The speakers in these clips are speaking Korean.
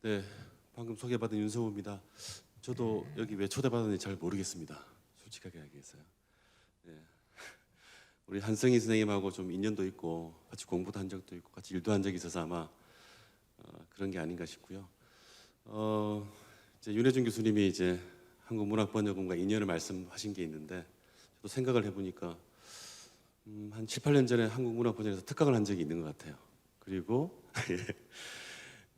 네, 방금 소개받은 윤성우입니다. 저도 여기 왜 초대받았는지 잘 모르겠습니다. 솔직하게 얘기해서요. 네, 우리 한성희 선생님하고 좀 인연도 있고 같이 공부도 한 적도 있고 같이 일도 한 적이 있어서 아마 그런 게 아닌가 싶고요. 이제 윤혜준 교수님이 이제 한국문학번역원과 인연을 말씀하신 게 있는데 저도 생각을 해보니까 한 7, 8년 전에 한국문학번역에서 특강을 한 적이 있는 것 같아요. 그리고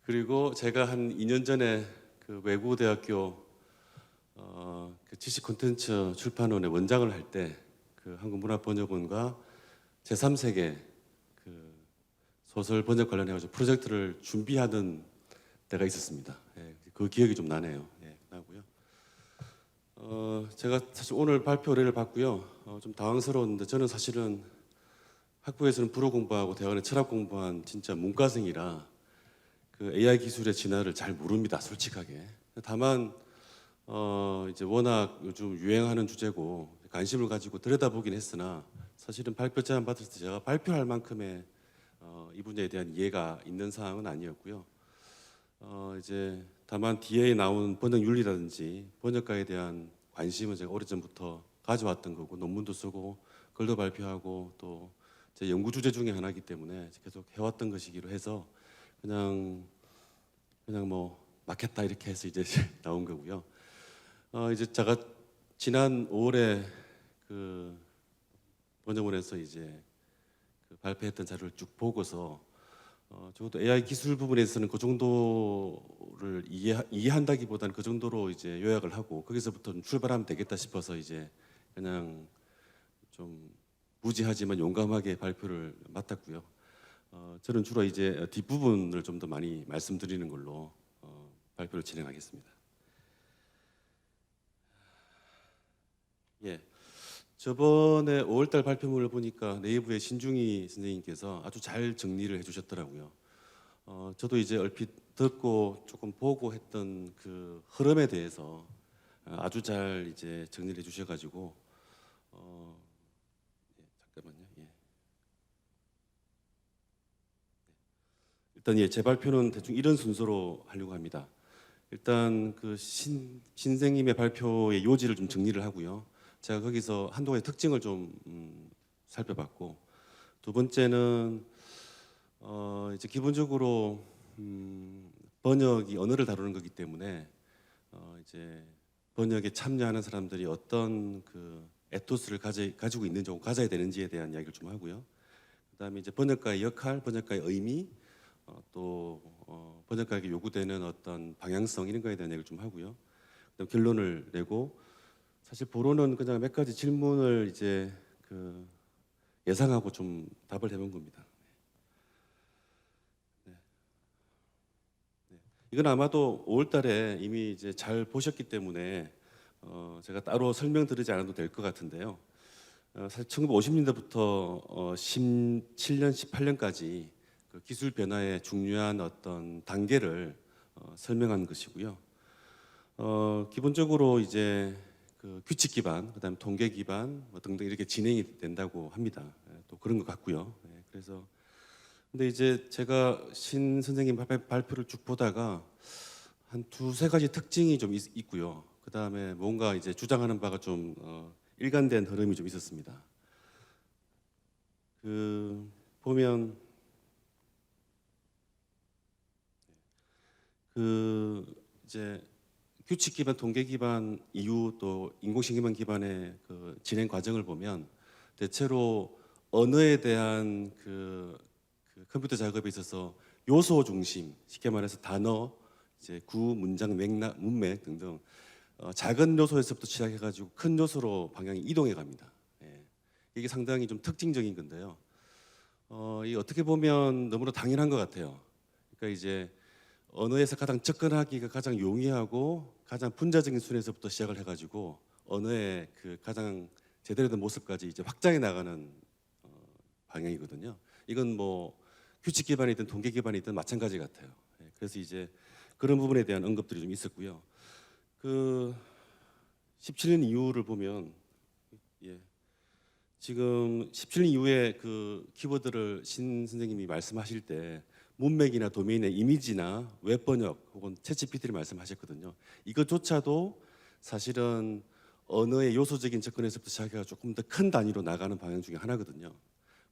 그리고 제가 한 2년 전에 그 외국어대학교 그 지식 콘텐츠 출판원의 원장을 할 때 그 한국문화번역원과 제3세계 그 소설 번역 관련해가지고 프로젝트를 준비하던 때가 있었습니다. 예, 그 기억이 좀 나네요. 예, 나고요. 제가 사실 오늘 발표 의뢰를 받고요. 좀 당황스러웠는데 저는 사실은 학부에서는 불어 공부하고 대학원에 철학 공부한 진짜 문과생이라 그 AI 기술의 진화를 잘 모릅니다, 솔직하게. 다만 이제 워낙 요즘 유행하는 주제고 관심을 가지고 들여다보긴 했으나 사실은 발표 제안 받을 때 제가 발표할 만큼의 이 분야에 대한 이해가 있는 사항은 아니었고요. 이제 다만 뒤에 나온 번역 윤리라든지 번역가에 대한 관심은 제가 오래전부터 가져왔던 거고 논문도 쓰고 글도 발표하고 또 제 연구 주제 중에 하나이기 때문에 계속 해왔던 것이기로 해서 그냥 뭐 맞겠다 이렇게 해서 이제 나온 거고요. 이제 제가 지난 5월에 그 번역원에서 이제 그 발표했던 자료를 쭉 보고서 적어도 AI 기술 부분에서는 그 정도를 이해한다기보다는 그 정도로 이제 요약을 하고 거기서부터 좀 출발하면 되겠다 싶어서 이제 그냥 좀 무지하지만 용감하게 발표를 맡았고요. 저는 주로 이제 뒷부분을 좀 더 많이 말씀드리는 걸로 발표를 진행하겠습니다. 예, 저번에 5월달 발표문을 보니까 네이버의 신중희 선생님께서 아주 잘 정리를 해주셨더라고요. 저도 이제 얼핏 듣고 조금 보고 했던 그 흐름에 대해서 아주 잘 이제 정리를 해주셔가지고 잠깐만요. 예. 일단 제 발표는 대충 이런 순서로 하려고 합니다. 일단 그 신생님의 발표의 요지를 좀 정리를 하고요. 제가 거기서 한동안의 특징을 좀 살펴봤고, 두 번째는 이제 기본적으로 번역이 언어를 다루는 거기 때문에 이제 번역에 참여하는 사람들이 어떤 그 에토스를 가지고 있는지 혹은 가져야 되는지에 대한 이야기를 좀 하고요. 그다음에 이제 번역가의 역할, 번역가의 의미, 또 번역가에게 요구되는 어떤 방향성 이런 거에 대한 얘기를 좀 하고요. 그다음 결론을 내고 사실 보로는 그냥 몇 가지 질문을 이제 그 예상하고 좀 답을 해본 겁니다. 네. 네. 이건 아마도 5월달에 이미 이제 잘 보셨기 때문에 제가 따로 설명드리지 않아도 될 것 같은데요. 사실 1950년대부터 17년, 18년까지 그 기술 변화의 중요한 어떤 단계를 설명한 것이고요. 기본적으로 이제 그 규칙 기반, 그다음에 통계 기반 뭐 등등 이렇게 진행이 된다고 합니다. 또 그런 것 같고요. 그래서 근데 이제 제가 신 선생님 발표를 쭉 보다가 한 두세 가지 특징이 좀 있고요. 그다음에 뭔가 이제 주장하는 바가 좀 일관된 흐름이 좀 있었습니다. 그 보면 그 이제 규칙 기반, 통계 기반 이후 또 인공신경망 기반의 그 진행 과정을 보면 대체로 언어에 대한 그 컴퓨터 작업에 있어서 요소 중심, 쉽게 말해서 단어, 이제 구, 문장, 맥락, 문맥 등등 작은 요소에서부터 시작해가지고 큰 요소로 방향이 이동해 갑니다. 예. 이게 상당히 좀 특징적인 건데요. 이 어떻게 보면 너무나 당연한 것 같아요. 그러니까 이제 언어에서 가장 접근하기가 가장 용이하고 가장 분자적인 순에서부터 시작을 해가지고 언어의 그 가장 제대로 된 모습까지 이제 확장해 나가는 방향이거든요. 이건 뭐 규칙 기반이든 통계 기반이든 마찬가지 같아요. 예, 그래서 이제 그런 부분에 대한 언급들이 좀 있었고요. 그 17년 이후를 보면 예, 지금 17년 이후에 그 키워드를 신 선생님이 말씀하실 때 문맥이나 도메인의 이미지나 웹 번역 혹은 챗GPT를 말씀하셨거든요. 이것조차도 사실은 언어의 요소적인 접근에서부터 시작해서 조금 더 큰 단위로 나가는 방향 중에 하나거든요.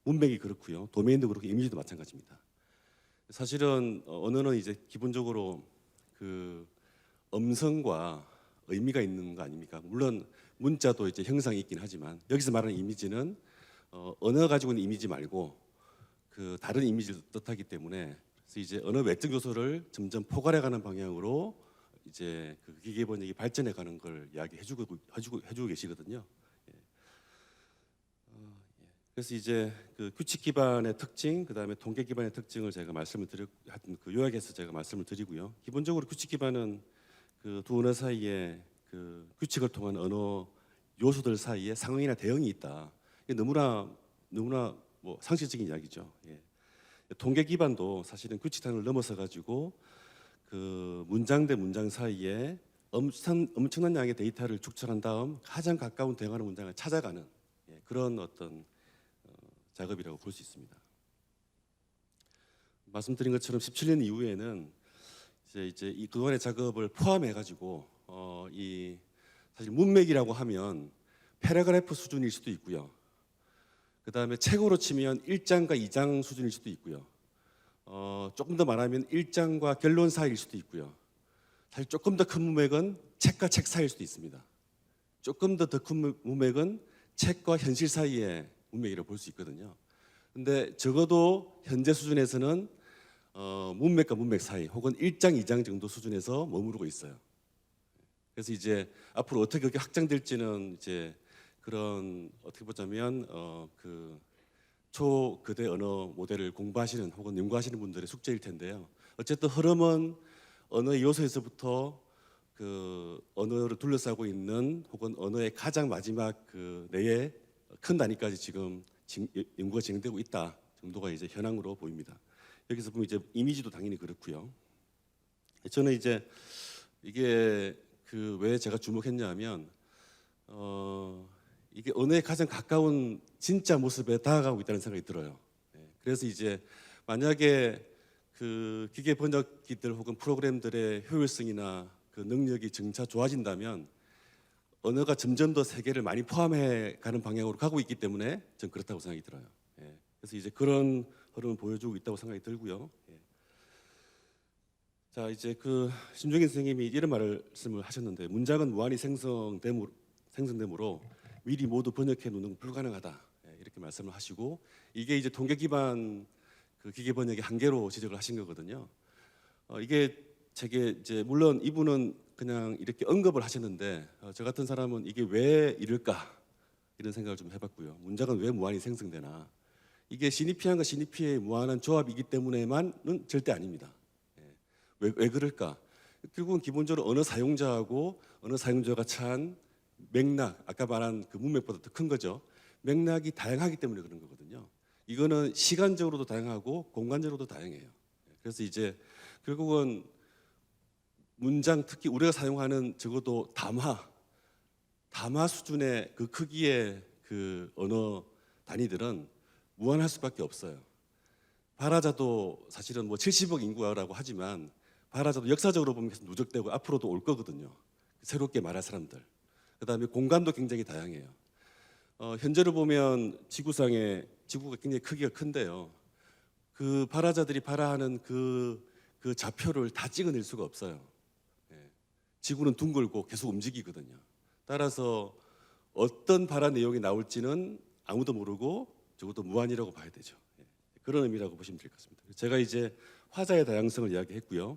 문맥이 그렇고요. 도메인도 그렇고 이미지도 마찬가지입니다. 사실은 언어는 이제 기본적으로 그 음성과 의미가 있는 거 아닙니까? 물론 문자도 이제 형상이 있긴 하지만 여기서 말하는 이미지는 언어가 가지고 있는 이미지 말고 그 다른 이미지를 뜻하기 때문에 그래서 이제 언어 외적 요소를 점점 포괄해가는 방향으로 이제 그 기계 번역이 발전해가는 걸 해주고 계시거든요. 그래서 이제 그 규칙 기반의 특징, 그 다음에 통계 기반의 특징을 제가 말씀을 드렸, 그 요약해서 제가 말씀을 드리고요. 기본적으로 규칙 기반은 그 두 언어 사이에 그 규칙을 통한 언어 요소들 사이에 상응이나 대응이 있다. 이게 너무나 뭐 상식적인 이야기죠. 예. 통계 기반도 사실은 규칙단을 넘어서 가지고 그 문장 대 문장 사이에 엄청난 양의 데이터를 축적한 다음 가장 가까운 대응하는 문장을 찾아가는 그런 어떤 작업이라고 볼 수 있습니다. 말씀드린 것처럼 17년 이후에는 이제 이 그동안의 작업을 포함해 가지고 이 사실 문맥이라고 하면 패러그래프 수준일 수도 있고요. 그 다음에 책으로 치면 1장과 2장 수준일 수도 있고요. 조금 더 말하면 1장과 결론 사이일 수도 있고요. 사실 조금 더 큰 문맥은 책과 책 사이일 수도 있습니다. 조금 더 큰 문맥은 책과 현실 사이의 문맥이라고 볼 수 있거든요. 근데 적어도 현재 수준에서는 문맥과 문맥 사이 혹은 1장, 2장 정도 수준에서 머무르고 있어요. 그래서 이제 앞으로 어떻게 그게 확장될지는 이제 그런 어떻게 보자면 그 초거대 언어 모델을 공부하시는 혹은 연구하시는 분들의 숙제일 텐데요. 어쨌든 흐름은 언어의 요소에서부터 그 언어를 둘러싸고 있는 혹은 언어의 가장 마지막 그 내의 큰 단위까지 지금 연구가 진행되고 있다 정도가 이제 현황으로 보입니다. 여기서 보면 이제 이미지도 당연히 그렇고요. 저는 이제 이게 그 왜 제가 주목했냐면 이게 언어에 가장 가까운 진짜 모습에 다가가고 있다는 생각이 들어요. 그래서 이제 만약에 그 기계 번역기들 혹은 프로그램들의 효율성이나 그 능력이 점차 좋아진다면 언어가 점점 더 세계를 많이 포함해 가는 방향으로 가고 있기 때문에 전 그렇다고 생각이 들어요. 그래서 이제 그런 흐름을 보여주고 있다고 생각이 들고요. 자 이제 그 신종인 선생님이 이런 말씀을 하셨는데 문장은 무한히 생성되므로 미리 모두 번역해 놓는 건 불가능하다 이렇게 말씀을 하시고 이게 이제 통계 기반 그 기계 번역의 한계로 지적을 하신 거거든요. 이게 제게 이제 물론 이분은 그냥 이렇게 언급을 하셨는데 저 같은 사람은 이게 왜 이럴까 이런 생각을 좀 해봤고요. 문장은 왜 무한히 생성되나 이게 시니피안과 시니피의 무한한 조합이기 때문에만은 절대 아닙니다. 왜 그럴까? 결국은 기본적으로 언어 사용자하고 언어 사용자가 찬 맥락, 아까 말한 그 문맥보다 더 큰 거죠. 맥락이 다양하기 때문에 그런 거거든요. 이거는 시간적으로도 다양하고 공간적으로도 다양해요. 그래서 이제 결국은 문장 특히 우리가 사용하는 적어도 담화 수준의 그 크기의 그 언어 단위들은 무한할 수밖에 없어요. 발화자도 사실은 뭐 70억 인구라고 하지만 발화자도 역사적으로 보면 계속 누적되고 앞으로도 올 거거든요. 새롭게 말할 사람들. 그다음에 공간도 굉장히 다양해요. 현재로 보면 지구가 굉장히 크기가 큰데요. 그 발화자들이 발화하는 그 좌표를 다 찍어낼 수가 없어요. 지구는 둥글고 계속 움직이거든요. 따라서 어떤 발화 내용이 나올지는 아무도 모르고 적어도 무한이라고 봐야 되죠. 그런 의미라고 보시면 될 것 같습니다. 제가 이제 화자의 다양성을 이야기했고요.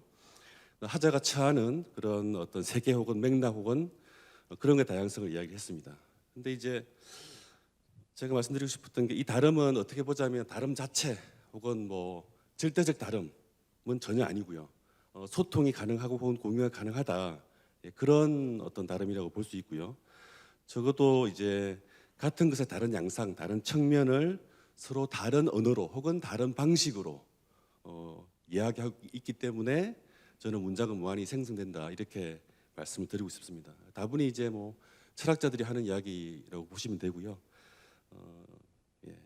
화자가 처하는 그런 어떤 세계 혹은 맥락 혹은 그런 의 다양성을 이야기했습니다. 근데 이제 제가 말씀드리고 싶었던 게 이 다름은 어떻게 보자면 다름 자체 혹은 뭐 절대적 다름은 전혀 아니고요. 소통이 가능하고 혹은 공유가 가능하다 그런 어떤 다름이라고 볼 수 있고요. 적어도 이제 같은 것의 다른 양상, 다른 측면을 서로 다른 언어로 혹은 다른 방식으로 이야기하고 있기 때문에 저는 문장은 무한히 생성된다 이렇게 말씀을 드리고 싶습니다. 다분히 이제 뭐 철학자들이 하는 이야기라고 보시면 되고요. 예.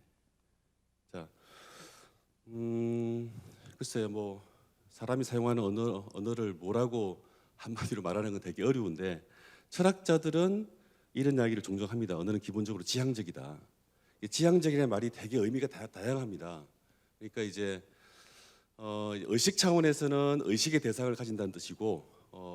자, 글쎄요, 뭐 사람이 사용하는 언어를 뭐라고 한마디로 말하는 건 되게 어려운데 철학자들은 이런 이야기를 종종 합니다. 언어는 기본적으로 지향적이다. 이 지향적이라는 말이 되게 의미가 다양합니다. 그러니까 이제 의식 차원에서는 의식의 대상을 가진다는 뜻이고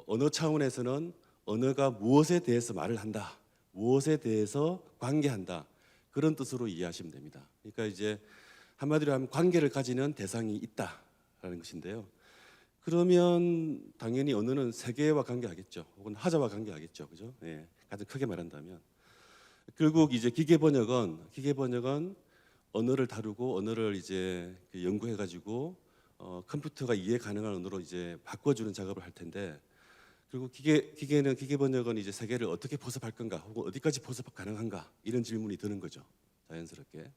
언어 차원에서는 언어가 무엇에 대해서 말을 한다, 무엇에 대해서 관계한다 그런 뜻으로 이해하시면 됩니다. 그러니까 이제 한마디로 하면 관계를 가지는 대상이 있다라는 것인데요. 그러면 당연히 언어는 세계와 관계하겠죠, 혹은 하자와 관계하겠죠, 그죠? 예, 가장 크게 말한다면 결국 이제 기계 번역은 언어를 다루고 언어를 이제 연구해가지고 컴퓨터가 이해 가능한 언어로 이제 바꿔주는 작업을 할 텐데 그리고 기계 번역은 이제 세계를 어떻게 포섭할 건가 혹은 어디까지 포섭 가능한가 이런 질문이 드는 거죠. 자연스럽게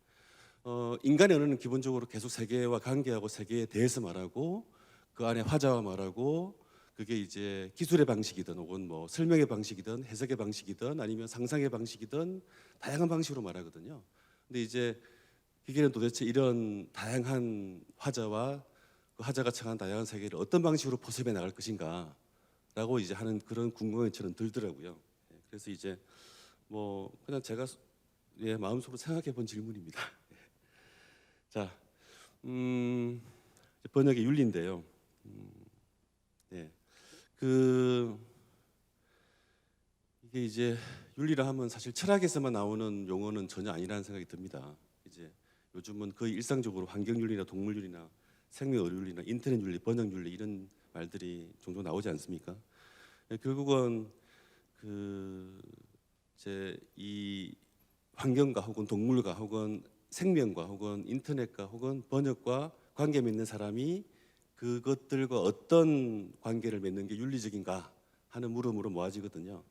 인간의 언어는 기본적으로 계속 세계와 관계하고 세계에 대해서 말하고 그 안에 화자와 말하고 그게 이제 기술의 방식이든 혹은 뭐 설명의 방식이든 해석의 방식이든 아니면 상상의 방식이든 다양한 방식으로 말하거든요. 근데 이제 기계는 도대체 이런 다양한 화자와 그 화자가 청한 다양한 세계를 어떤 방식으로 포섭해 나갈 것인가라고 이제 하는 그런 궁금증이 저는 들더라고요. 그래서 이제 뭐 그냥 제가 마음속으로 생각해 본 질문입니다. 자, 번역의 윤리인데요. 네, 이게 이제 윤리라 하면 사실 철학에서만 나오는 용어는 전혀 아니라는 생각이 듭니다. 이제 요즘은 거의 일상적으로 환경윤리나 동물윤리나 생명의료윤리나 인터넷윤리, 번역윤리 이런 말들이 종종 나오지 않습니까? 결국은 이제 이 환경과 혹은 동물과 혹은 생명과 혹은 인터넷과 혹은 번역과 관계 맺는 사람이 그것들과 어떤 관계를 맺는 게 윤리적인가 하는 물음으로 모아지거든요.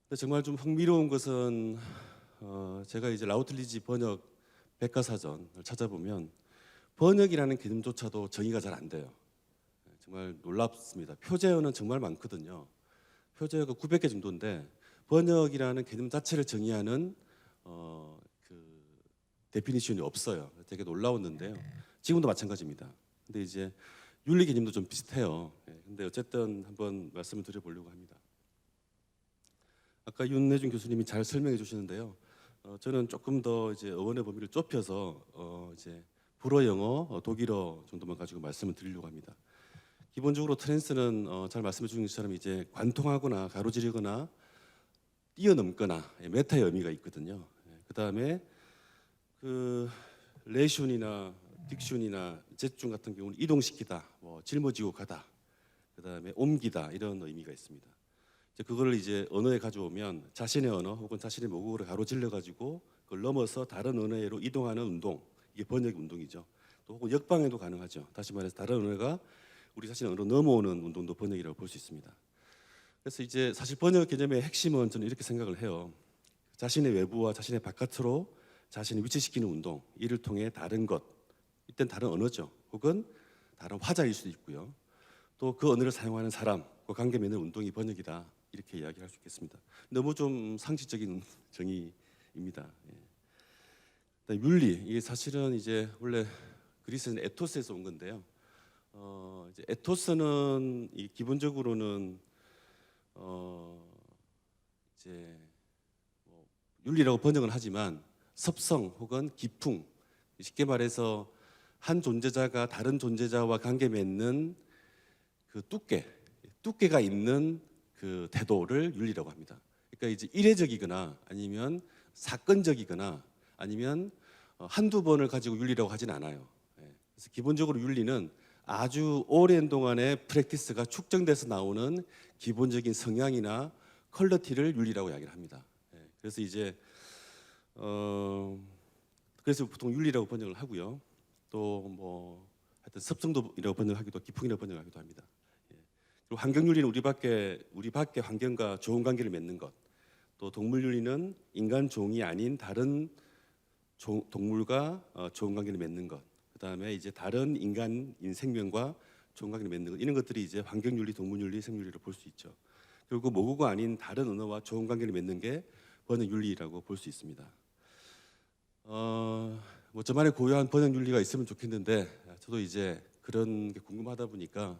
근데 정말 좀 흥미로운 것은 제가 이제 라우틀리지 번역 백과사전을 찾아보면 번역이라는 개념조차도 정의가 잘 안 돼요. 정말 놀랍습니다. 표제어는 정말 많거든요. 표제어가 900개 정도인데 번역이라는 개념 자체를 정의하는 데피니션이 없어요. 되게 놀라웠는데요. 지금도 마찬가지입니다. 근데 이제 윤리 개념도 좀 비슷해요. 근데 어쨌든 한번 말씀을 드려보려고 합니다. 아까 윤내준 교수님이 잘 설명해 주시는데요. 저는 조금 더 이제 어원의 범위를 좁혀서 이제 불어 영어, 독일어 정도만 가지고 말씀을 드리려고 합니다. 기본적으로 트랜스는 잘 말씀해 주신 것처럼 이제 관통하거나 가로지르거나 뛰어넘거나 메타의 의미가 있거든요. 그 다음에 레슌이나 딕슌이나 제쭌 같은 경우는 이동시키다, 뭐 짊어지고 가다, 그 다음에 옮기다 이런 의미가 있습니다. 그거를 이제 언어에 가져오면 자신의 언어 혹은 자신의 모국어를 가로질러 가지고 그걸 넘어서 다른 언어로 이동하는 운동, 이게 번역 운동이죠. 또 혹은 역방향도 가능하죠. 다시 말해서 다른 언어가 우리 자신의 언어로 넘어오는 운동도 번역이라고 볼 수 있습니다. 그래서 이제 사실 번역 개념의 핵심은 저는 이렇게 생각을 해요. 자신의 외부와 자신의 바깥으로 자신을 위치시키는 운동, 이를 통해 다른 것, 이땐 다른 언어죠. 혹은 다른 화자일 수도 있고요. 또 그 언어를 사용하는 사람과 관계 맺는 운동이 번역이다. 이렇게 이야기할 수 있겠습니다. 너무 좀 상식적인 정의입니다. 윤리, 이게 사실은 이제 원래 그리스는 에토스에서 온 건데요. 이제 에토스는 기본적으로는 이제 뭐 윤리라고 번역은 하지만 섭성 혹은 기풍, 쉽게 말해서 한 존재자가 다른 존재자와 관계 맺는 그 두께가 있는 그 태도를 윤리라고 합니다. 그러니까 이제 이례적이거나 아니면 사건적이거나 아니면 한두 번을 가지고 윤리라고 하진 않아요. 그래서 기본적으로 윤리는 아주 오랜 동안의 프랙티스가 축적돼서 나오는 기본적인 성향이나 퀄리티를 윤리라고 이야기를 합니다. 그래서 이제 그래서 보통 윤리라고 번역을 하고요. 또 뭐 하여튼 섭성도라고 번역하기도 기풍이라고 번역하기도 합니다. 그리고 환경윤리는 우리 밖의 환경과 좋은 관계를 맺는 것. 또 동물윤리는 인간 종이 아닌 다른 동물과 좋은 관계를 맺는 것. 그다음에 이제 다른 인간인 생명과 좋은 관계를 맺는 것. 이런 것들이 이제 환경윤리, 동물윤리, 생물윤리로 볼 수 있죠. 그리고 모국어 아닌 다른 언어와 좋은 관계를 맺는 게 번역윤리라고 볼 수 있습니다. 뭐 저만의 고유한 번역 윤리가 있으면 좋겠는데 저도 이제 그런 게 궁금하다 보니까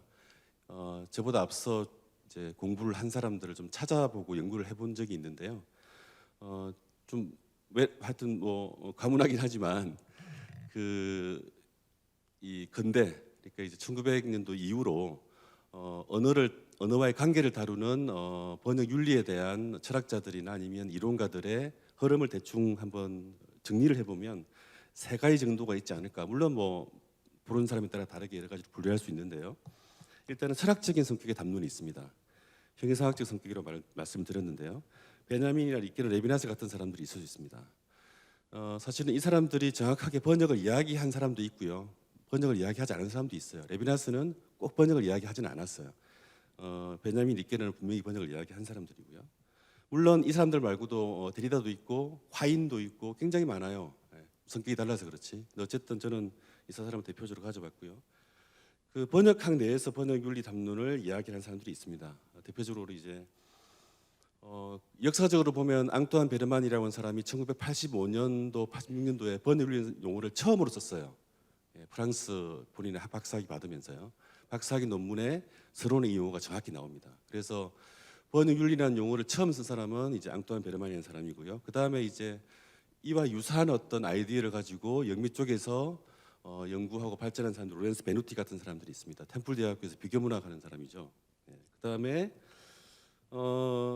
저보다 앞서 이제 공부를 한 사람들을 좀 찾아보고 연구를 해본 적이 있는데요. 좀 왜 하여튼 뭐 가문하긴 하지만 그 이 근대 그러니까 이제 1900년도 이후로 언어와의 관계를 다루는 번역 윤리에 대한 철학자들이나 아니면 이론가들의 흐름을 대충 한번 정리를 해보면 세 가지 정도가 있지 않을까. 물론 뭐 보는 사람에 따라 다르게 여러 가지로 분류할 수 있는데요. 일단은 철학적인 성격의 담론이 있습니다. 형이상학적 성격이라고 말씀드렸는데요. 베냐민이나 리케르 레비나스 같은 사람들이 있을 수 있습니다. 사실은 이 사람들이 정확하게 번역을 이야기한 사람도 있고요. 번역을 이야기하지 않은 사람도 있어요. 레비나스는 꼭 번역을 이야기하지는 않았어요. 베냐민 리케르는 분명히 번역을 이야기한 사람들이고요. 물론 이 사람들 말고도 데리다도 있고 화인도 있고 굉장히 많아요. 성격이 달라서 그렇지. 근데 어쨌든 저는 이 사람을 대표적으로 가져봤고요. 그 번역학 내에서 번역 윤리 담론을 이야기하는 사람들이 있습니다. 대표적으로 이제 역사적으로 보면 앙뚜안 베르만이라고 하는 사람이 1985년도, 86년도에 번역 윤리 용어를 처음으로 썼어요. 프랑스 본인의 박사학위 받으면서요. 박사학위 논문에 서론의 이 용어가 정확히 나옵니다. 그래서 번역 윤리라는 용어를 처음 쓴 사람은 이제 앙뚜안 베르만이라는 사람이고요. 그 다음에 이제 이와 유사한 어떤 아이디어를 가지고 영미 쪽에서 연구하고 발전한 사람들, 로렌스 베누티 같은 사람들이 있습니다. 템플 대학교에서 비교문학 하는 사람이죠. 그 다음에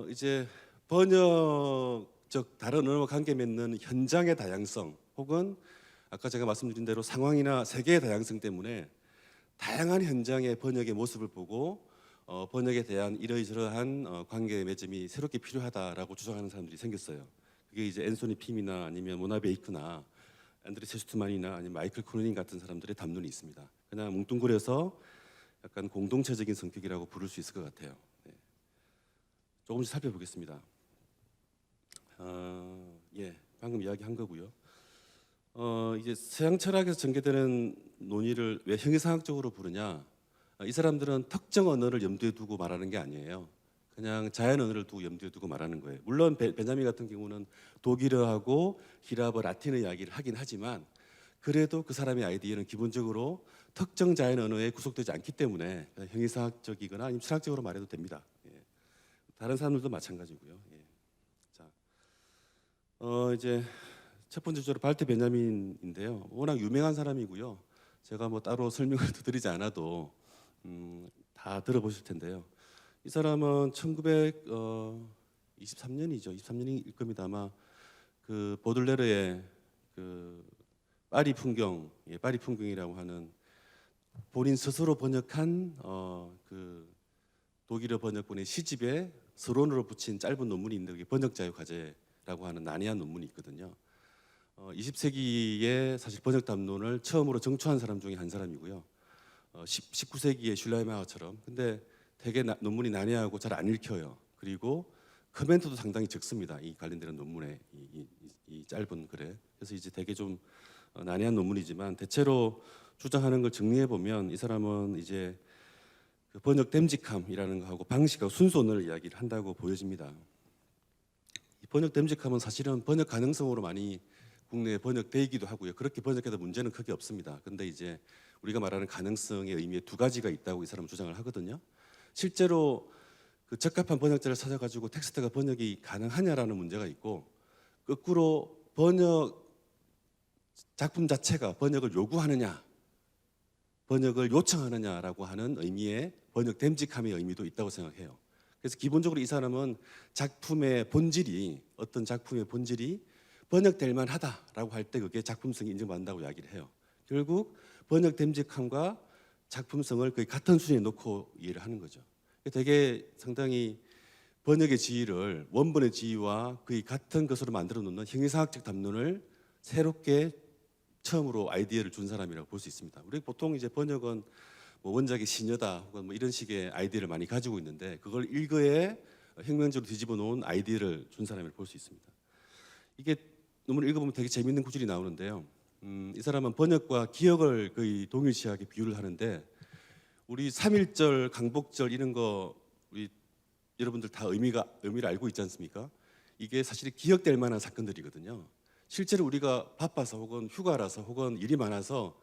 이제 번역적 다른 언어와 관계 맺는 현장의 다양성 혹은 아까 제가 말씀드린 대로 상황이나 세계의 다양성 때문에 다양한 현장의 번역의 모습을 보고 번역에 대한 이러이러한 관계 맺음이 새롭게 필요하다라고 주장하는 사람들이 생겼어요. 그게 이제 앤소니 핌이나 아니면 모나 베이크나 앤드레 세슈트만이나 아니면 마이클 크루닝 같은 사람들의 담론이 있습니다. 그냥 뭉뚱그려서 약간 공동체적인 성격이라고 부를 수 있을 것 같아요. 네. 조금씩 살펴보겠습니다. 방금 이야기한 거고요. 이제 서양 철학에서 전개되는 논의를 왜 형이상학적으로 부르냐? 이 사람들은 특정 언어를 염두에 두고 말하는 게 아니에요. 그냥 자연 언어를 두고 염두에 두고 말하는 거예요. 물론 베냐민 같은 경우는 독일어하고 히라버, 라틴어 이야기를 하긴 하지만 그래도 그 사람의 아이디어는 기본적으로 특정 자연 언어에 구속되지 않기 때문에 형이상학적이거나 아니면 철학적으로 말해도 됩니다. 다른 사람들도 마찬가지고요. 자, 이제 첫 번째 주로 발트 베냐민인데요. 워낙 유명한 사람이고요. 제가 뭐 따로 설명을 더 드리지 않아도 다 들어보실 텐데요. 이 사람은 1923년이죠. 23년일 겁니다. 아마 그 보들레르의 그 파리 풍경, 파리 풍경이라고 하는 본인 스스로 번역한 그 독일어 번역본의 시집에 서론으로 붙인 짧은 논문이 있는데 그게 번역 자유 과제라고 하는 난해한 논문이 있거든요. 20세기에 사실 번역 담론을 처음으로 정초한 사람 중에 한 사람이고요. 19세기의 슐라이마어처럼. 근데 되게 논문이 난해하고 잘 안 읽혀요. 그리고 코멘트도 상당히 적습니다. 이 관련되는 논문에 이 짧은 글에. 그래서 이제 되게 좀 난해한 논문이지만 대체로 주장하는 걸 정리해 보면 이 사람은 이제 그 번역 됨직함이라는 거하고 방식하고 순서를 이야기를 한다고 보여집니다. 이 번역 됨직함은 사실은 번역 가능성으로 많이 국내에 번역되기도 하고요. 그렇게 번역해도 문제는 크게 없습니다. 근데 이제 우리가 말하는 가능성의 의미에 두 가지가 있다고 이 사람은 주장을 하거든요. 실제로 그 적합한 번역자를 찾아가지고 텍스트가 번역이 가능하냐라는 문제가 있고 거꾸로 번역 작품 자체가 번역을 요구하느냐 번역을 요청하느냐라고 하는 의미의 번역 됨직함의 의미도 있다고 생각해요. 그래서 기본적으로 이 사람은 작품의 본질이 어떤 작품의 본질이 번역될 만하다라고 할 때 그게 작품성이 인정받는다고 이야기를 해요. 결국 번역 됨직함과 작품성을 거의 같은 수준에 놓고 이해를 하는 거죠. 되게 상당히 번역의 지위를 원본의 지위와 거의 같은 것으로 만들어 놓는 형이상학적 담론을 새롭게 처음으로 아이디어를 준 사람이라고 볼 수 있습니다. 우리 보통 이제 번역은 뭐 원작의 시녀다 혹은 뭐 이런 식의 아이디어를 많이 가지고 있는데 그걸 일거에 혁명적으로 뒤집어 놓은 아이디어를 준 사람이라고 볼 수 있습니다. 이게 논문을 읽어보면 되게 재밌는 구절이 나오는데요. 이 사람은 번역과 기억을 거의 동일시하게 비유를 하는데 우리 3.1절, 강복절 이런 거 우리 여러분들 다 의미를 알고 있지 않습니까? 이게 사실 기억될 만한 사건들이거든요. 실제로 우리가 바빠서 혹은 휴가라서 혹은 일이 많아서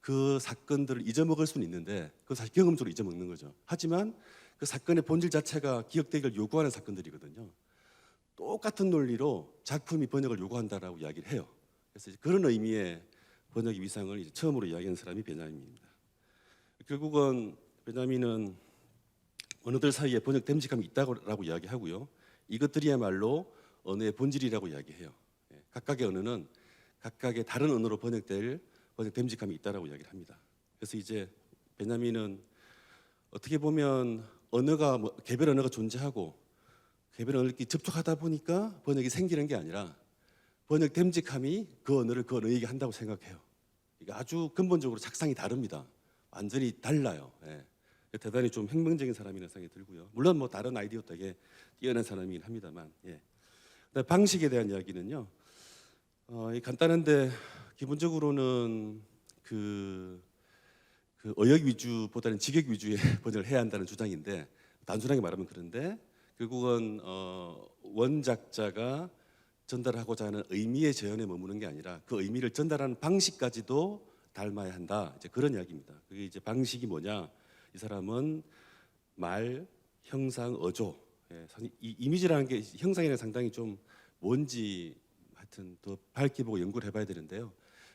그 사건들을 잊어먹을 수는 있는데 그 사실 경험적으로 잊어먹는 거죠. 하지만 그 사건의 본질 자체가 기억되기를 요구하는 사건들이거든요. 똑같은 논리로 작품이 번역을 요구한다라고 이야기를 해요. 그래서 이제 그런 의미의 번역의 위상을 이제 처음으로 이야기하는 사람이 베냐민입니다. 결국은 베냐민은 언어들 사이에 번역 됨직함이 있다고 이야기하고요. 이것들이야말로 언어의 본질이라고 이야기해요. 예, 각각의 언어는 각각의 다른 언어로 번역될 번역 됨직함이 있다라고 이야기를 합니다. 그래서 이제 베냐민은 어떻게 보면 언어가 개별 언어가 존재하고 개별 언어끼리 접촉하다 보니까 번역이 생기는 게 아니라 번역 됨직함이 그 언어를 그 언어에게 한다고 생각해요. 이게 아주 근본적으로 작상이 다릅니다. 완전히 달라요. 예. 대단히 좀 혁명적인 사람이라는 생각이 들고요. 물론 뭐 다른 아이디어 되게 뛰어난 사람이긴 합니다만. 예. 방식에 대한 이야기는요. 간단한데 기본적으로는 그 어역 위주보다는 직역 위주의 번역을 해야 한다는 주장인데 단순하게 말하면 그런데 결국은 원작자가 전달하고자 하는 의미의 재현에 머무는 게 아니라 그 의미를 전달하는 방식까지도 닮아야 한다. 이제 그런 이야기입니다. 그게 이제 방식이 뭐냐? 이 사람은 말, 형상, 어조. 예, 이 이미지라는 게 형상이랑 상당히 좀 뭔지 하여튼 더 밝게 보고 연구를 해봐야 되는데요.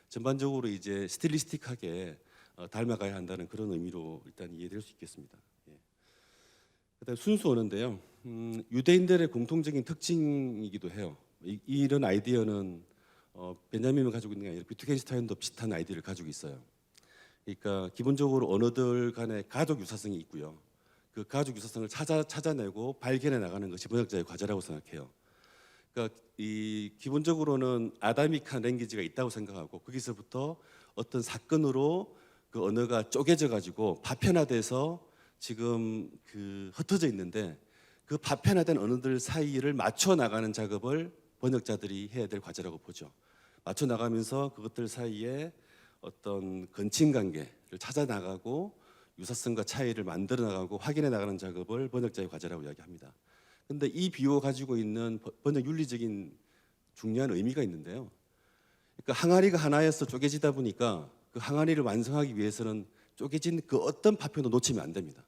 전반적으로 이제 스틸리스틱하게 닮아가야 한다는 그런 의미로 일단 이해될 수 있겠습니다. 예. 그다음 순수 언어인데요. 유대인들의 공통적인 특징이기도 해요. 이런 아이디어는 베냐민이 가지고 있는 게 아니라 비트겐슈타인도 비슷한 아이디어를 가지고 있어요. 그러니까 기본적으로 언어들 간에 가족 유사성이 있고요. 그 가족 유사성을 찾아내고 발견해 나가는 것이 번역자의 과제라고 생각해요. 그러니까 이 기본적으로는 아다믹한 랭귀지가 있다고 생각하고 거기서부터 어떤 사건으로 그 언어가 쪼개져 가지고 파편화돼서 지금 그 흩어져 있는데 그 파편화된 언어들 사이를 맞춰 나가는 작업을 번역자들이 해야 될 과제라고 보죠. 맞춰 나가면서 그것들 사이에 어떤 건친 관계를 찾아 나가고 유사성과 차이를 만들어 나가고 확인해 나가는 작업을 번역자의 과제라고 이야기합니다. 근데 이 비유가 가지고 있는 번역 윤리적인 중요한 의미가 있는데요. 그러니까 항아리가 하나에서 쪼개지다 보니까 그 항아리를 완성하기 위해서는 쪼개진 그 어떤 파편도 놓치면 안 됩니다.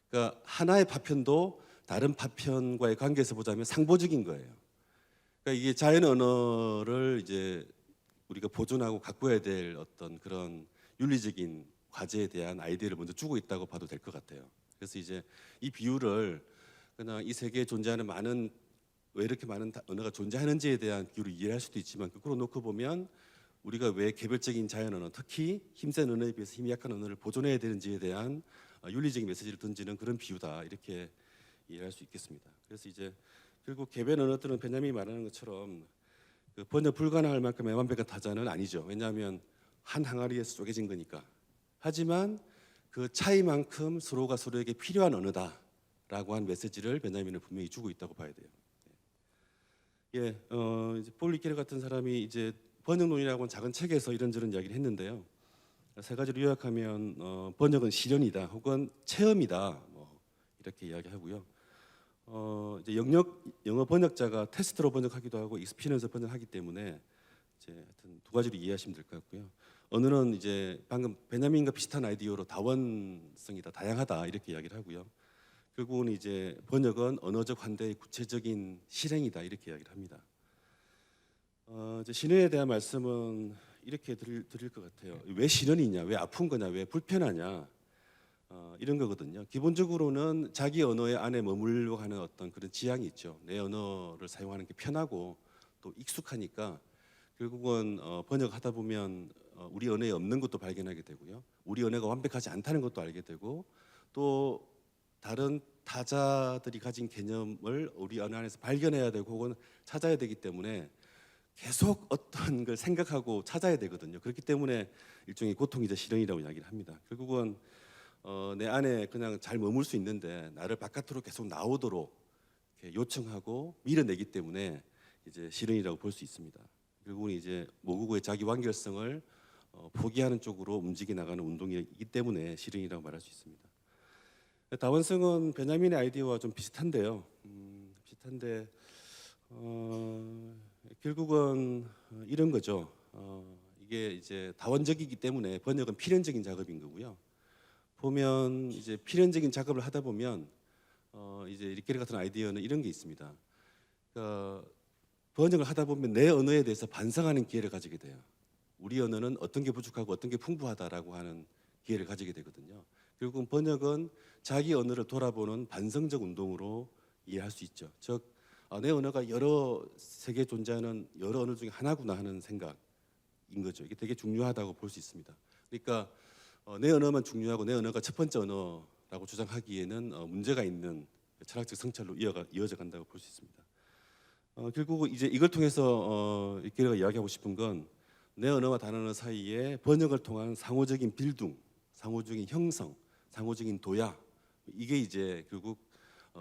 그러니까 하나의 파편도 다른 파편과의 관계에서 보자면 상보적인 거예요. 그러니까 이게 자연 언어를 이제 우리가 보존하고 가꾸어야 될 어떤 그런 윤리적인 과제에 대한 아이디어를 먼저 주고 있다고 봐도 될 것 같아요. 그래서 이제 이 비유를 그냥 이 세계에 존재하는 많은 왜 이렇게 많은 언어가 존재하는지에 대한 비유를 이해할 수도 있지만 그걸 놓고 보면 우리가 왜 개별적인 자연 언어, 특히 힘센 언어에 비해서 힘이 약한 언어를 보존해야 되는지에 대한 윤리적인 메시지를 던지는 그런 비유다 이렇게 이해할 수 있겠습니다. 그래서 이제 결국 개별 언어들은 베냐민이 말하는 것처럼 그 번역 불가능할 만큼의 완벽한 타자는 아니죠. 왜냐하면 한 항아리에서 쪼개진 거니까. 하지만 그 차이만큼 서로가 서로에게 필요한 언어다라고 한 메시지를 베냐민은 분명히 주고 있다고 봐야 돼요. 예, 이제 폴 리케르 같은 사람이 이제 번역론이라고 하는 작은 책에서 이런저런 이야기를 했는데요. 세 가지로 요약하면 번역은 실현이다, 혹은 체험이다, 뭐 이렇게 이야기하고요. 이제 영어 번역자가 테스트로 번역하기도 하고 익스피리언스 번역하기 때문에 이제 하여튼 두 가지로 이해하시면 될 것 같고요. 언어는 이제 방금 베냐민과 비슷한 아이디어로 다원성이다, 다양하다 이렇게 이야기를 하고요. 결국은 이제 번역은 언어적 환대의 구체적인 실행이다 이렇게 이야기를 합니다. 이제 신현에 대한 말씀은 이렇게 드릴 것 같아요. 왜 신현이냐, 왜 아픈 거냐, 왜 불편하냐 이런 거거든요. 기본적으로는 자기 언어의 안에 머물려고 하는 어떤 그런 지향이 있죠. 내 언어를 사용하는 게 편하고 또 익숙하니까 결국은 번역하다 보면 우리 언어에 없는 것도 발견하게 되고요. 우리 언어가 완벽하지 않다는 것도 알게 되고 또 다른 타자들이 가진 개념을 우리 언어 안에서 발견해야 되고 혹은 찾아야 되기 때문에 계속 어떤 걸 생각하고 찾아야 되거든요. 그렇기 때문에 일종의 고통이자 실현이라고 이야기를 합니다. 결국은 내 안에 그냥 잘 머물 수 있는데 나를 바깥으로 계속 나오도록 이렇게 요청하고 밀어내기 때문에 이제 실현이라고 볼 수 있습니다. 결국은 이제 모국어의 자기 완결성을 포기하는 쪽으로 움직여 나가는 운동이기 때문에 실현이라고 말할 수 있습니다. 다원성은 베냐민의 아이디어와 좀 비슷한데요. 비슷한데 결국은 이런 거죠. 이게 이제 다원적이기 때문에 번역은 필연적인 작업인 거고요. 보면 이제 필연적인 작업을 하다 보면 이제 리케르 같은 아이디어는 이런 게 있습니다. 그러니까 번역을 하다 보면 내 언어에 대해서 반성하는 기회를 가지게 돼요. 우리 언어는 어떤 게 부족하고 어떤 게 풍부하다라고 하는 기회를 가지게 되거든요. 결국은 번역은 자기 언어를 돌아보는 반성적 운동으로 이해할 수 있죠. 즉, 내 언어가 여러 세계에 존재하는 여러 언어 중에 하나구나 하는 생각인 거죠. 이게 되게 중요하다고 볼 수 있습니다. 그러니까 내 언어만 중요하고 내 언어가 첫 번째 언어라고 주장하기에는 문제가 있는 철학적 성찰로 이어져 간다고 볼 수 있습니다. 결국 이제 이걸 통해서 이렇게 이야기하고 싶은 건 내 언어와 다른 언어 사이에 번역을 통한 상호적인 빌둥, 상호적인 형성, 상호적인 도야, 이게 이제 결국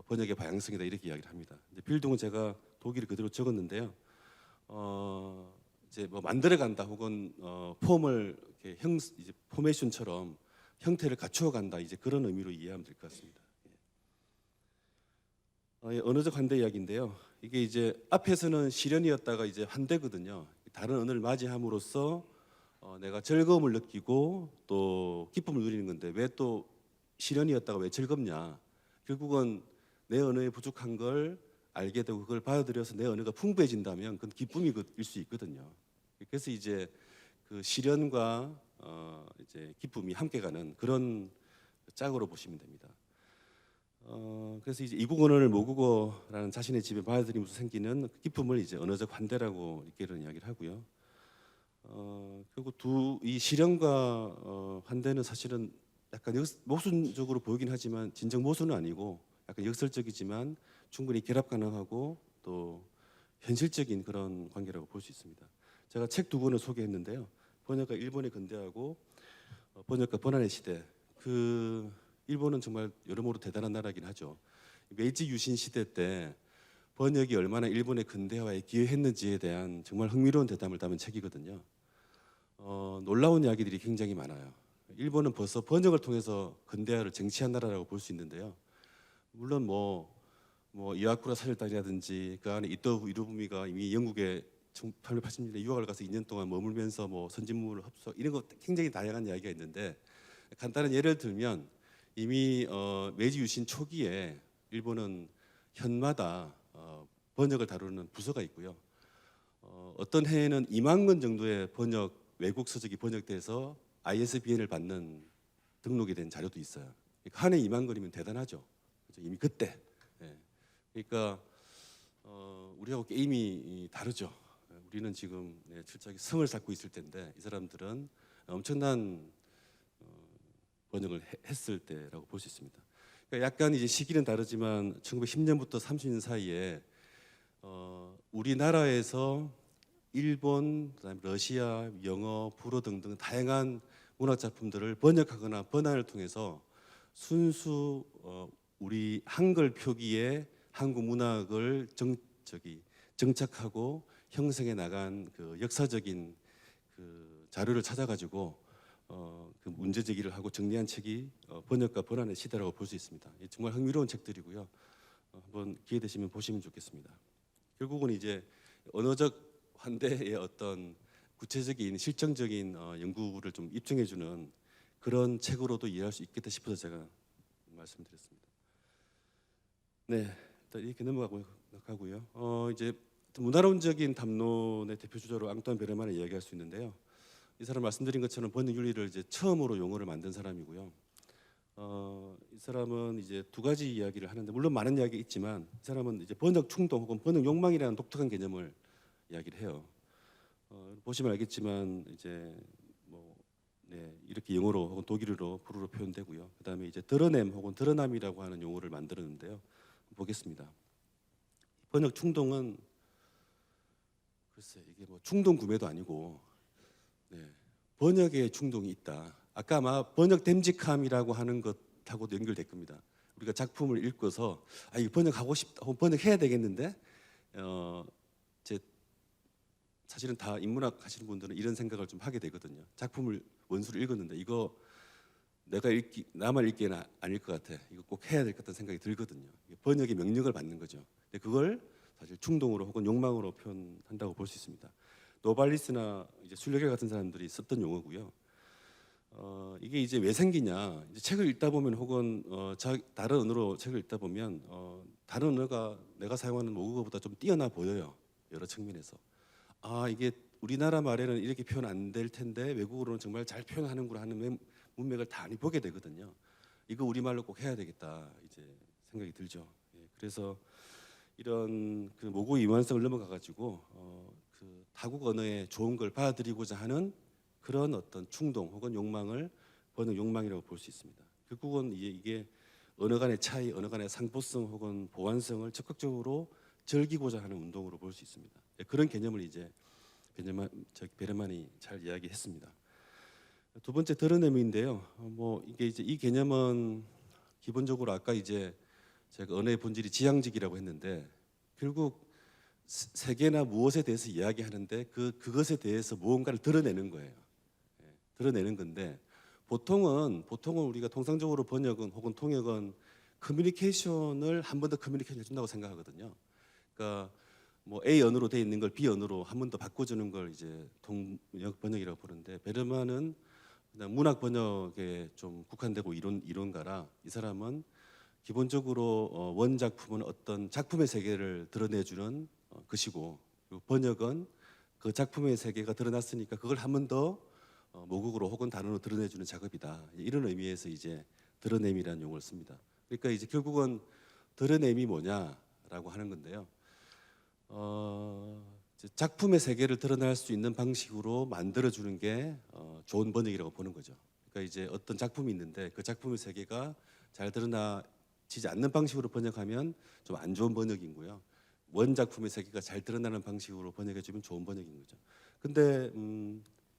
번역의 방향성이다 이렇게 이야기를 합니다. 이제 빌둥은 제가 독일 그대로 적었는데요. 이제 뭐 만들어간다 혹은 폼을 이렇게 이제 포메이션처럼 형태를 갖추어간다 이제 그런 의미로 이해하면 될 것 같습니다. 언어적 환대 이야기인데요. 이게 이제 앞에서는 시련이었다가 이제 환대거든요. 다른 언어를 맞이함으로써 내가 즐거움을 느끼고 또 기쁨을 누리는 건데 왜 또 시련이었다가 왜 즐겁냐? 결국은 내 언어에 부족한 걸 알게 되고 그걸 받아들여서 내 언어가 풍부해진다면 그건 기쁨일 수 있거든요. 그래서 이제 그 시련과 이제 기쁨이 함께 가는 그런 짝으로 보시면 됩니다. 그래서 이제 이국 언어를 모국어라는 자신의 집에 받아들이면서 생기는 기쁨을 이제 언어적 환대라고 이렇게 이야기를 하고요. 그리고 이 시련과 환대는 사실은 약간 모순적으로 보이긴 하지만 진정 모순은 아니고 약간 역설적이지만 충분히 결합 가능하고 또 현실적인 그런 관계라고 볼 수 있습니다. 제가 책 두 권을 소개했는데요. 번역가 일본의 근대하고 번역가 번안의 시대. 그 일본은 정말 여러모로 대단한 나라긴 하죠. 메이지 유신 시대 때 번역이 얼마나 일본의 근대화에 기여했는지에 대한 정말 흥미로운 대담을 담은 책이거든요. 놀라운 이야기들이 굉장히 많아요. 일본은 벌써 번역을 통해서 근대화를 쟁취한 나라라고 볼 수 있는데요. 물론 뭐 이와쿠라 사절단이라든지 그 안에 이토 히로부미가 이미 영국에 1880년대 유학을 가서 2년 동안 머물면서 뭐 선진문을 흡수 이런 거 굉장히 다양한 이야기가 있는데 간단한 예를 들면 이미 메이지 유신 초기에 일본은 현마다 번역을 다루는 부서가 있고요. 어떤 해에는 2만 권 정도의 외국 서적이 번역돼서 ISBN을 받는 등록이 된 자료도 있어요. 그러니까 한 해 2만 권이면 대단하죠. 그렇죠? 이미 그때. 예. 그러니까 우리하고 게임이 다르죠. 우리는 지금 철저하게 성을 쌓고 있을 텐데 이 사람들은 엄청난 번역을 했을 때라고 볼 수 있습니다. 그러니까 약간 이제 시기는 다르지만 1910년부터 30년 사이에 우리나라에서 일본, 그다음에 러시아, 영어, 불어 등등 다양한 문학 작품들을 번역하거나 번안을 통해서 순수 우리 한글 표기의 한국 문학을 정착하고 형성해 나간 그 역사적인 그 자료를 찾아가지고 그 문제 제기를 하고 정리한 책이 번역과 번안의 시대라고 볼 수 있습니다. 정말 흥미로운 책들이고요. 한번 기회 되시면 보시면 좋겠습니다. 결국은 이제 언어적 환대의 어떤 구체적인 실정적인 연구를 좀 입증해주는 그런 책으로도 이해할 수 있겠다 싶어서 제가 말씀드렸습니다. 네, 일단 이렇게 넘어가고요. 이제 문화론적인 담론의 대표 주자로 앙뚜안 베르만을 이야기할 수 있는데요. 이 사람 말씀드린 것처럼 번역 윤리를 이제 처음으로 용어를 만든 사람이고요. 이 사람은 이제 두 가지 이야기를 하는데 물론 많은 이야기 있지만 이 사람은 이제 번역 충동 혹은 번역 욕망이라는 독특한 개념을 이야기를 해요. 보시면 알겠지만 이제 이렇게 영어로 혹은 독일어로 불어로 표현되고요. 그다음에 이제 드러냄 혹은 드러남이라고 하는 용어를 만들었는데요. 보겠습니다. 번역 충동은 글쎄 이게 뭐 충동 구매도 아니고 번역에 충동이 있다. 아까 아마 번역 됨직함이라고 하는 것하고도 연결될 겁니다. 우리가 작품을 읽고서 이 번역하고 싶다, 혹은 번역해야 되겠는데 사실은 다 인문학 하시는 분들은 이런 생각을 좀 하게 되거든요. 작품을 원수를 읽었는데 이거 나만 읽기에는 아닐 것 같아. 이거 꼭 해야 될 것 같다는 생각이 들거든요. 번역의 명령을 받는 거죠. 근데 그걸 사실 충동으로 혹은 욕망으로 표현한다고 볼 수 있습니다. 노발리스나 이제 순례계 같은 사람들이 썼던 용어고요. 이게 이제 왜 생기냐? 이제 책을 읽다 보면 혹은 다른 언어로 책을 읽다 보면 다른 언어가 내가 사용하는 모국어보다 좀 뛰어나 보여요. 여러 측면에서. 아 이게 우리나라 말에는 이렇게 표현 안 될 텐데 외국어로는 정말 잘 표현하는구나 하는 문맥을 다 보게 되거든요. 이거 우리말로 꼭 해야 되겠다 이제 생각이 들죠. 예, 그래서 이런 그 모국어 이완성을 넘어가 가지고 그 타국 언어의 좋은 걸 받아들이고자 하는 그런 어떤 충동 혹은 욕망을 번역 욕망이라고 볼 수 있습니다. 결국은 이게 언어 간의 차이, 언어 간의 상포성 혹은 보완성을 적극적으로 즐기고자 하는 운동으로 볼 수 있습니다. 예, 그런 개념을 이제 베르만이 잘 이야기했습니다. 두 번째 드러냄인데요. 뭐 이게 이제 이 개념은 기본적으로 아까 이제 제가 언어의 본질이 지향직이라고 했는데 결국 세계나 무엇에 대해서 이야기하는데 그것에 대해서 무언가를 드러내는 거예요. 예, 드러내는 건데 보통은 우리가 통상적으로 번역은 혹은 통역은 커뮤니케이션을 한 번 더 커뮤니케이션 해준다고 생각하거든요. 그러니까 뭐 A 언어로 돼 있는 걸 B 언어로 한 번 더 바꿔주는 걸 이제 통역 번역이라고 부르는데 베르만은 그냥 문학 번역에 좀 국한되고 이론가라 이 사람은 기본적으로 원작품은 어떤 작품의 세계를 드러내주는 것이고 그리고 번역은 그 작품의 세계가 드러났으니까 그걸 한 번 더 모국어로 혹은 단어로 드러내주는 작업이다. 이런 의미에서 이제 드러냄이라는 용어를 씁니다. 그러니까 이제 결국은 드러냄이 뭐냐라고 하는 건데요. 이제 작품의 세계를 드러날 수 있는 방식으로 만들어주는 게 좋은 번역이라고 보는 거죠. 그러니까 이제 어떤 작품이 있는데 그 작품의 세계가 잘 드러나지지 않는 방식으로 번역하면 좀 안 좋은 번역이고요. 원작품의 세계가 잘 드러나는 방식으로 번역해주면 좋은 번역인 거죠. 근데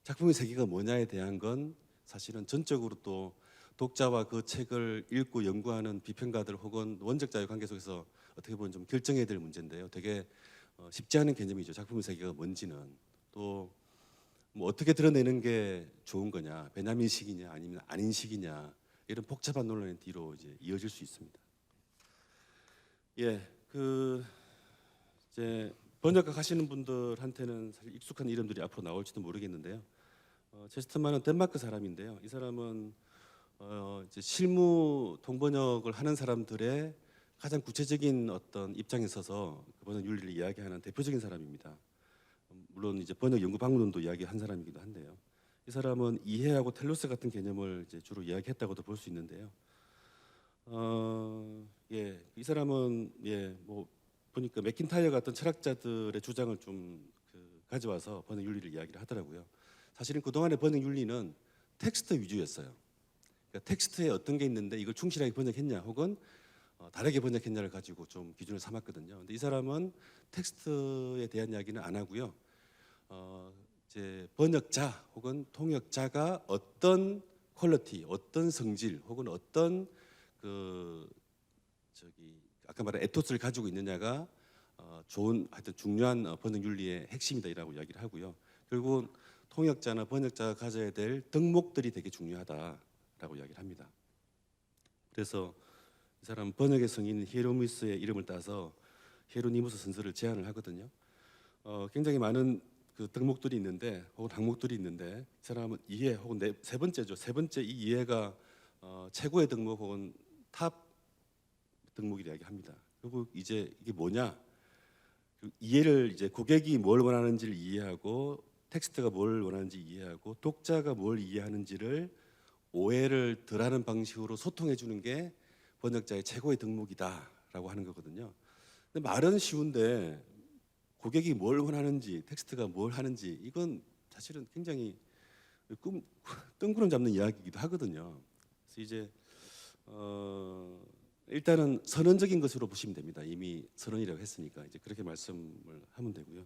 작품의 세계가 뭐냐에 대한 건 사실은 전적으로 또 독자와 그 책을 읽고 연구하는 비평가들 혹은 원작자의 관계 속에서 어떻게 보면 좀 결정해야 될 문제인데요. 되게 쉽지 않은 개념이죠. 작품의 세계가 뭔지는 또 뭐 어떻게 드러내는 게 좋은 거냐, 베냐민식이냐 아니면 아닌식이냐 이런 복잡한 논란의 뒤로 이제 이어질 수 있습니다. 예, 그 이제 번역학 하시는 분들한테는 사실 익숙한 이름들이 앞으로 나올지도 모르겠는데요. 체스트만은 덴마크 사람인데요. 이 사람은 이제 실무 통번역을 하는 사람들의 가장 구체적인 어떤 입장에 서서 그 번역 윤리를 이야기하는 대표적인 사람입니다. 물론 이제 번역 연구 방문론도 이야기한 사람이기도 한데요. 이 사람은 이해하고 텔로스 같은 개념을 이제 주로 이야기했다고도 볼 수 있는데요. 예, 이 사람은 예, 뭐 보니까 맥킨타이어 같은 철학자들의 주장을 좀 가져와서 번역 윤리를 이야기를 하더라고요. 사실은 그동안의 번역 윤리는 텍스트 위주였어요. 그러니까 텍스트에 어떤 게 있는데 이걸 충실하게 번역했냐 혹은 다르게 번역했냐를 가지고 좀 기준을 삼았거든요. 근데 이 사람은 텍스트에 대한 이야기는 안 하고요. 이제 번역자 혹은 통역자가 어떤 퀄리티, 어떤 성질 혹은 어떤 그 아까 말한 에토스를 가지고 있느냐가 좋은 하여튼 중요한 번역 윤리의 핵심이다라고 이야기를 하고요. 결국 통역자나 번역자가 가져야 될 덕목들이 되게 중요하다라고 이야기를 합니다. 그래서 이 사람 번역의 성인 히에로니무스의 이름을 따서 히에로니무스 선서를 제안을 하거든요. 굉장히 많은 그 덕목들이 있는데 혹은 항목들이 있는데 이 사람은 이해 혹은 세 번째죠. 세 번째 이 이해가 최고의 덕목 혹은 탑 덕목이라 이야기합니다. 그리고 이제 이게 뭐냐? 이해를 이제 고객이 뭘 원하는지를 이해하고 텍스트가 뭘 원하는지 이해하고 독자가 뭘 이해하는지를 오해를 덜하는 방식으로 소통해 주는 게 번역자의 최고의 덕목이다라고 하는 거거든요. 근데 말은 쉬운데 고객이 뭘 원하는지 텍스트가 뭘 하는지 이건 사실은 굉장히 뜬구름 잡는 이야기이기도 하거든요. 그래서 이제 일단은 선언적인 것으로 보시면 됩니다. 이미 선언이라고 했으니까 이제 그렇게 말씀을 하면 되고요.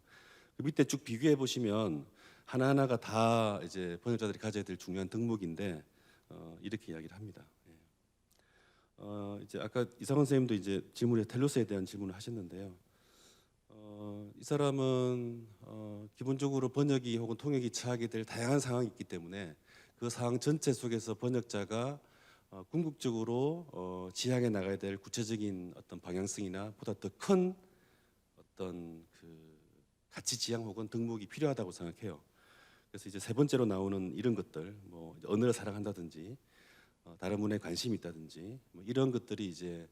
그 밑에 쭉 비교해 보시면 하나하나가 다 이제 번역자들이 가져야 될 중요한 덕목인데 이렇게 이야기를 합니다. 이제 아까 이상원 선생님도 이제 질문에 텔로스에 대한 질문을 하셨는데요. 이 사람은 기본적으로 번역이 혹은 통역이 처하게 될 다양한 상황이 있기 때문에 그 상황 전체 속에서 번역자가 궁극적으로 지향해 나가야 될 구체적인 어떤 방향성이나 보다 더 큰 어떤 그 가치 지향 혹은 덕목이 필요하다고 생각해요. 그래서 이제 세 번째로 나오는 이런 것들, 뭐 언어를 사랑한다든지, 다른 문화에 관심이 있다든지, 뭐 이런 것들이 이제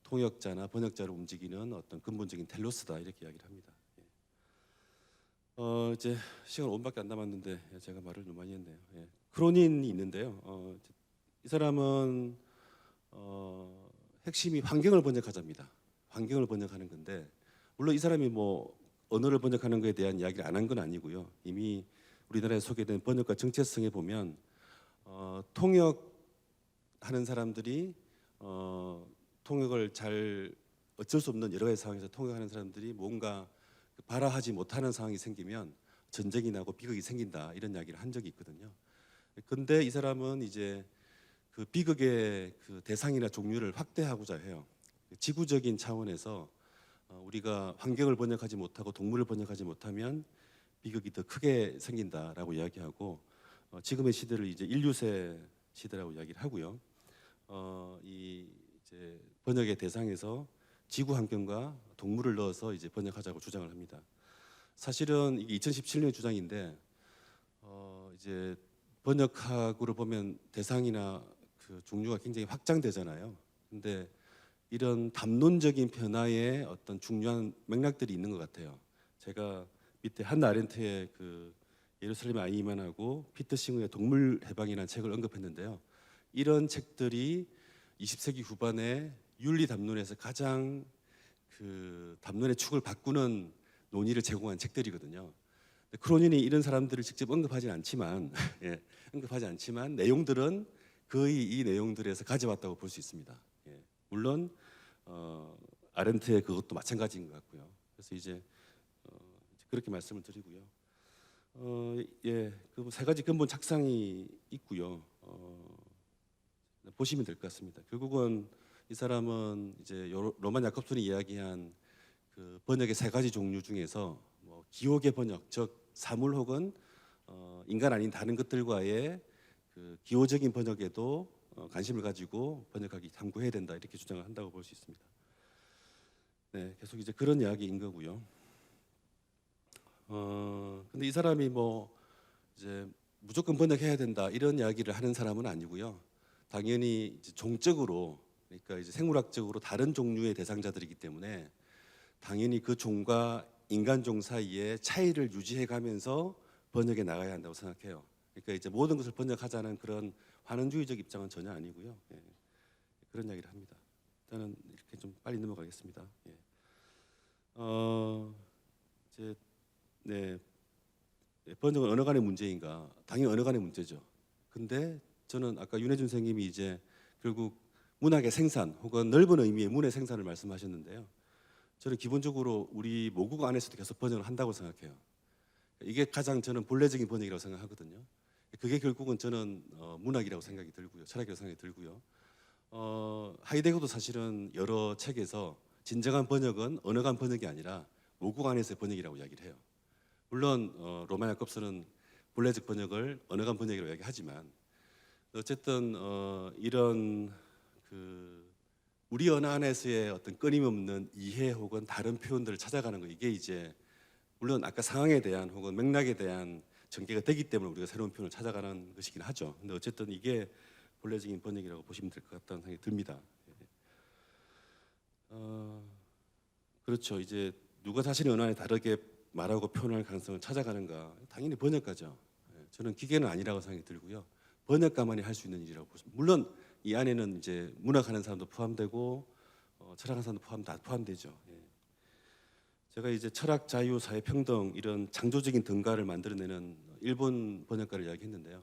통역자나 번역자를 움직이는 어떤 근본적인 텔로스다 이렇게 이야기를 합니다. 예. 이제 시간 5분밖에 안 남았는데 제가 말을 너무 많이 했네요. 예. 크로닌이 있는데요. 이 사람은 핵심이 환경을 번역하자입니다. 환경을 번역하는 건데 물론 이 사람이 뭐 언어를 번역하는 것에 대한 이야기를 안 한 건 아니고요. 이미 우리나라에 소개된 번역과 정체성에 보면 통역하는 사람들이 통역을 잘 어쩔 수 없는 여러 가지 상황에서 통역하는 사람들이 뭔가 발화하지 못하는 상황이 생기면 전쟁이 나고 비극이 생긴다 이런 이야기를 한 적이 있거든요. 근데 이 사람은 이제 그 비극의 그 대상이나 종류를 확대하고자 해요. 지구적인 차원에서 우리가 환경을 번역하지 못하고 동물을 번역하지 못하면 비극이 더 크게 생긴다라고 이야기하고 지금의 시대를 이제 인류세 시대라고 이야기를 하고요. 이 이제 번역의 대상에서 지구 환경과 동물을 넣어서 이제 번역하자고 주장을 합니다. 사실은 이게 2017년 주장인데 이제 번역학으로 보면 대상이나 그 종류가 굉장히 확장되잖아요. 근데 이런 담론적인 변화에 어떤 중요한 맥락들이 있는 것 같아요. 제가 밑에 한나 아렌트의 그 예루살렘 아이만하고 피터 싱어의 동물 해방이라는 책을 언급했는데요. 이런 책들이 20세기 후반에 윤리 담론에서 가장 그 담론의 축을 바꾸는 논의를 제공한 책들이거든요. 크로닌이 이런 사람들을 직접 언급하진 않지만, 예, 언급하지 않지만 내용들은 거의 이 내용들에서 가져왔다고 볼 수 있습니다. 예, 물론 아렌트의 그것도 마찬가지인 것 같고요. 그래서 이제 그렇게 말씀을 드리고요. 예, 그 세 가지 근본 착상이 있고요. 보시면 될 것 같습니다. 결국은 이 사람은 이제 로만 야콥슨이 이야기한 그 번역의 세 가지 종류 중에서 뭐 기옥의 번역, 즉 사물 혹은 인간 아닌 다른 것들과의 그 기호적인 번역에도 관심을 가지고 번역하기 탐구해야 된다 이렇게 주장을 한다고 볼 수 있습니다. 네, 계속 이제 그런 이야기인 거고요. 근데 이 사람이 뭐 이제 무조건 번역해야 된다 이런 이야기를 하는 사람은 아니고요. 당연히 이제 종적으로 그러니까 이제 생물학적으로 다른 종류의 대상자들이기 때문에 당연히 그 종과 인간종 사이에 차이를 유지해 가면서 번역해 나가야 한다고 생각해요. 그러니까 이제 모든 것을 번역하자는 그런 환원주의적 입장은 전혀 아니고요. 예, 그런 이야기를 합니다. 일단은 이렇게 좀 빨리 넘어가겠습니다. 예. 이제 네, 번역은 언어 간의 문제인가? 당연히 언어 간의 문제죠. 근데 저는 아까 윤혜준 선생님이 이제 결국 문학의 생산 혹은 넓은 의미의 문의 생산을 말씀하셨는데요. 저는 기본적으로 우리 모국 안에서도 계속 번역을 한다고 생각해요. 이게 가장 저는 본래적인 번역이라고 생각하거든요. 그게 결국은 저는 문학이라고 생각이 들고요, 철학이라고 생각이 들고요. 하이데거도 사실은 여러 책에서 진정한 번역은 언어 간 번역이 아니라 모국 안에서의 번역이라고 이야기를 해요. 물론 로만 야콥스는 본래적 번역을 언어 간 번역이라고 이야기하지만 어쨌든 이런 그 우리 언어 안에서의 어떤 끊임없는 이해 혹은 다른 표현들을 찾아가는 거 이게 이제 물론 아까 상황에 대한 혹은 맥락에 대한 전개가 되기 때문에 우리가 새로운 표현을 찾아가는 것이긴 하죠. 근데 어쨌든 이게 본래적인 번역이라고 보시면 될 것 같다는 생각이 듭니다. 그렇죠. 이제 누가 자신의 언어에 다르게 말하고 표현할 가능성을 찾아가는가? 당연히 번역가죠. 저는 기계는 아니라고 생각이 들고요. 번역가만이 할 수 있는 일이라고 보십니다. 물론 이 안에는 이제 문학하는 사람도 포함되고 철학하는 사람도 다 포함되죠. 예. 제가 이제 철학, 자유, 사회, 평등 이런 창조적인 등가를 만들어내는 일본 번역가를 이야기했는데요.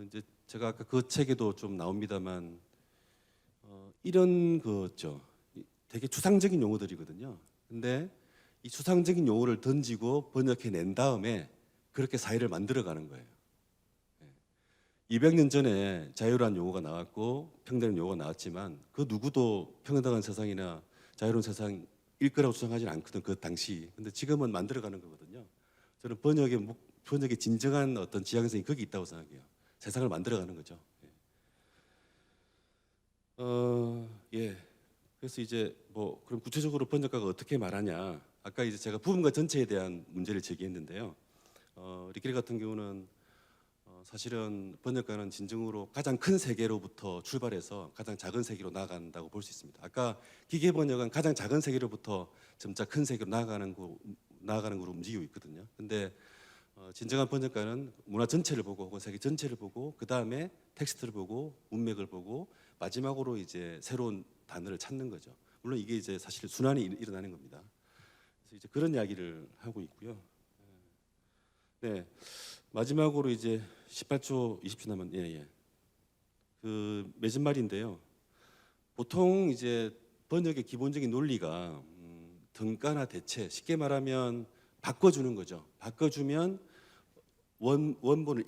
이제 제가 아까 그 책에도 좀 나옵니다만 이런 거죠. 되게 추상적인 용어들이거든요. 근데 이 추상적인 용어를 던지고 번역해 낸 다음에 그렇게 사회를 만들어가는 거예요. 200년 전에 자유라는 용어가 나왔고 평등한 용어가 나왔지만 그 누구도 평등한 세상이나 자유로운 세상일 거라고 주장하지는 않거든 그 당시. 근데 지금은 만들어가는 거거든요. 저는 번역의 진정한 어떤 지향성이 거기 있다고 생각해요. 세상을 만들어가는 거죠. 예. 예. 그래서 이제 뭐 그럼 구체적으로 번역가가 어떻게 말하냐? 아까 이제 제가 부분과 전체에 대한 문제를 제기했는데요. 리케리 같은 경우는 사실은 번역가는 진정으로 가장 큰 세계로부터 출발해서 가장 작은 세계로 나아간다고 볼 수 있습니다. 아까 기계 번역은 가장 작은 세계로부터 점차 큰 세계로 나아가는 걸로 움직이고 있거든요. 근데 진정한 번역가는 문화 전체를 보고 혹은 세계 전체를 보고 그 다음에 텍스트를 보고 문맥을 보고 마지막으로 이제 새로운 단어를 찾는 거죠. 물론 이게 이제 사실 순환이 일어나는 겁니다. 그래서 이제 그런 이야기를 하고 있고요. 네, 마지막으로 이제 18초, 20초 남은 그 맺은 말인데요. 보통 이제 번역의 기본적인 논리가 등가나 대체, 쉽게 말하면 바꿔주는 거죠. 바꿔주면 원본을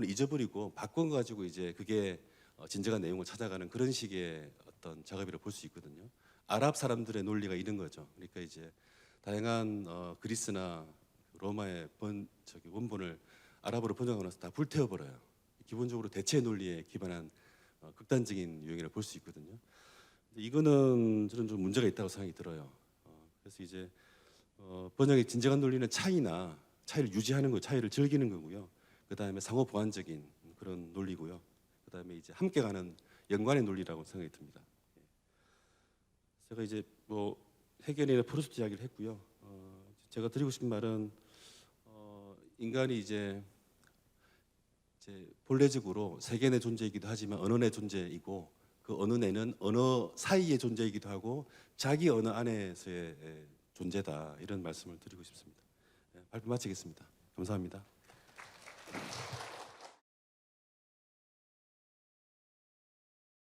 잊어버리고 바꾼 거 가지고 이제 그게 진정한 내용을 찾아가는 그런 식의 어떤 작업이라고 볼 수 있거든요. 아랍 사람들의 논리가 이런 거죠. 그러니까 이제 다양한 그리스나 로마의 원본을 아랍어로 번역하고 나서 다 불태워 버려요. 기본적으로 대체 논리에 기반한 극단적인 유형이라고 볼 수 있거든요. 이거는 저는 좀 문제가 있다고 생각이 들어요. 그래서 이제 번역의 진정한 논리는 차이를 유지하는 거, 차이를 즐기는 거고요. 그 다음에 상호 보완적인 그런 논리고요. 그 다음에 이제 함께 가는 연관의 논리라고 생각이 듭니다. 제가 이제 뭐 헤겔이나 프루스트 이야기를 했고요. 제가 드리고 싶은 말은 인간이 이제 본래적으로 세계 내 존재이기도 하지만 언어 내 존재이고 그 언어 내는 언어 사이의 존재이기도 하고 자기 언어 안에서의 존재다 이런 말씀을 드리고 싶습니다. 발표 마치겠습니다. 감사합니다.